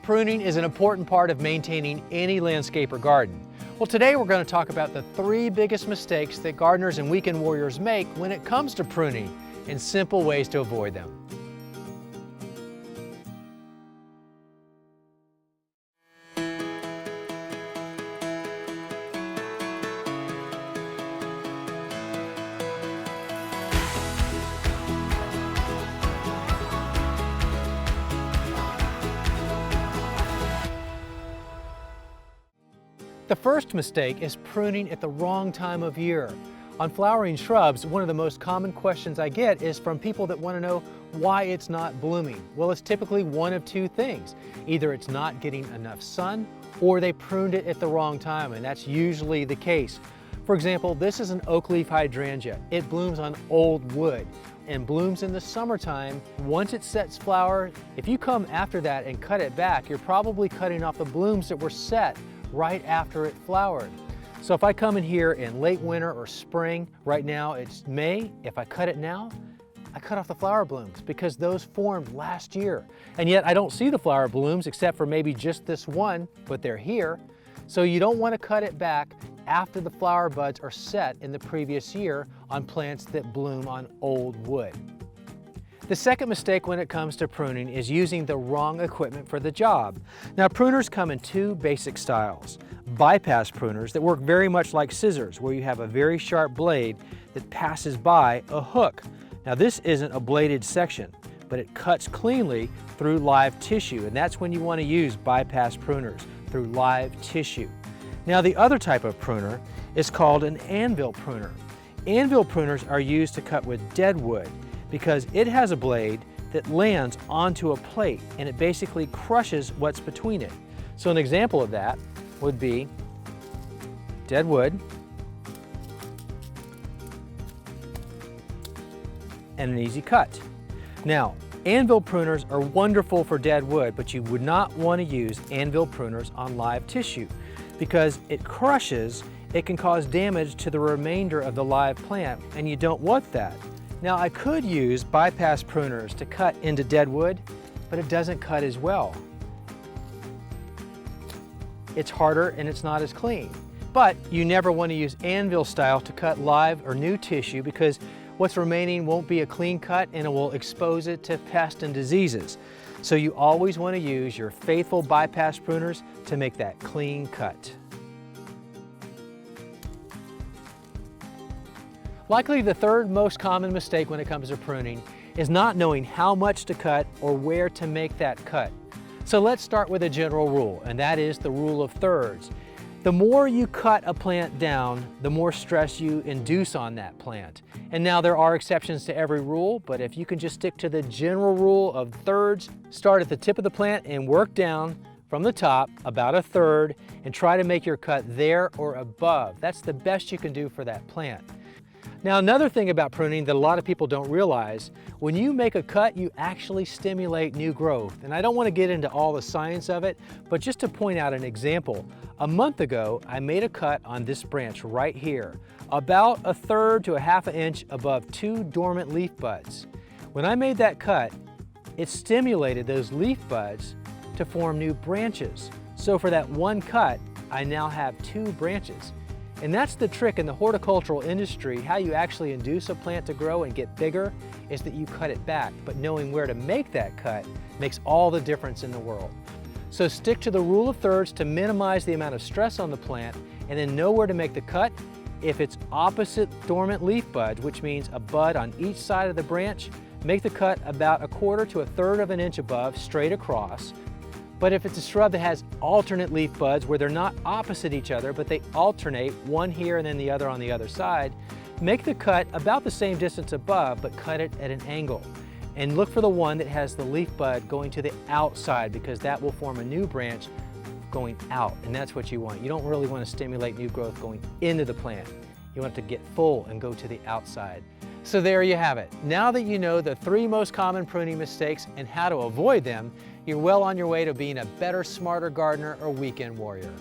Pruning is an important part of maintaining any landscape or garden. Well, today we're going to talk about the 3 biggest mistakes that gardeners and weekend warriors make when it comes to pruning and simple ways to avoid them. The first mistake is pruning at the wrong time of year. On flowering shrubs, one of the most common questions I get is from people that want to know why it's not blooming. Well, it's typically one of 2 things. Either it's not getting enough sun or they pruned it at the wrong time, and that's usually the case. For example, this is an oak leaf hydrangea. It blooms on old wood and blooms in the summertime. Once it sets flower, if you come after that and cut it back, you're probably cutting off the blooms that were set right after it flowered. So if I come in here in late winter or spring, right now it's May, if I cut it now, I cut off the flower blooms because those formed last year. And yet I don't see the flower blooms except for maybe just this one, but they're here. So you don't want to cut it back after the flower buds are set in the previous year on plants that bloom on old wood. The second mistake when it comes to pruning is using the wrong equipment for the job. Now, pruners come in 2 basic styles. Bypass pruners that work very much like scissors, where you have a very sharp blade that passes by a hook. Now, this isn't a bladed section, but it cuts cleanly through live tissue, and that's when you want to use bypass pruners, through live tissue. Now, the other type of pruner is called an anvil pruner. Anvil pruners are used to cut with dead wood, because it has a blade that lands onto a plate and it basically crushes what's between it. So an example of that would be dead wood and an easy cut. Now, anvil pruners are wonderful for dead wood, but you would not want to use anvil pruners on live tissue because it crushes, it can cause damage to the remainder of the live plant, and you don't want that. Now, I could use bypass pruners to cut into dead wood, but it doesn't cut as well. It's harder and it's not as clean. But you never want to use anvil style to cut live or new tissue because what's remaining won't be a clean cut and it will expose it to pests and diseases. So you always want to use your faithful bypass pruners to make that clean cut. Likely the third most common mistake when it comes to pruning is not knowing how much to cut or where to make that cut. So let's start with a general rule, and that is the rule of thirds. The more you cut a plant down, the more stress you induce on that plant. And now there are exceptions to every rule, but if you can just stick to the general rule of thirds, start at the tip of the plant and work down from the top about a third and try to make your cut there or above. That's the best you can do for that plant. Now, another thing about pruning that a lot of people don't realize, when you make a cut, you actually stimulate new growth. And I don't want to get into all the science of it, but just to point out an example, a month ago, I made a cut on this branch right here, about a third to a half an inch above 2 dormant leaf buds. When I made that cut, it stimulated those leaf buds to form new branches. So for that one cut, I now have 2 branches. And that's the trick in the horticultural industry. How you actually induce a plant to grow and get bigger is that you cut it back, but knowing where to make that cut makes all the difference in the world. So stick to the rule of thirds to minimize the amount of stress on the plant, and then know where to make the cut. If it's opposite dormant leaf buds, which means a bud on each side of the branch, make the cut about 1/4 to 1/3 of an inch above, straight across. But if it's a shrub that has alternate leaf buds where they're not opposite each other, but they alternate, one here and then the other on the other side, make the cut about the same distance above, but cut it at an angle. And look for the one that has the leaf bud going to the outside because that will form a new branch going out, and that's what you want. You don't really want to stimulate new growth going into the plant. You want it to get full and go to the outside. So there you have it. Now that you know the 3 most common pruning mistakes and how to avoid them, you're well on your way to being a better, smarter gardener or weekend warrior.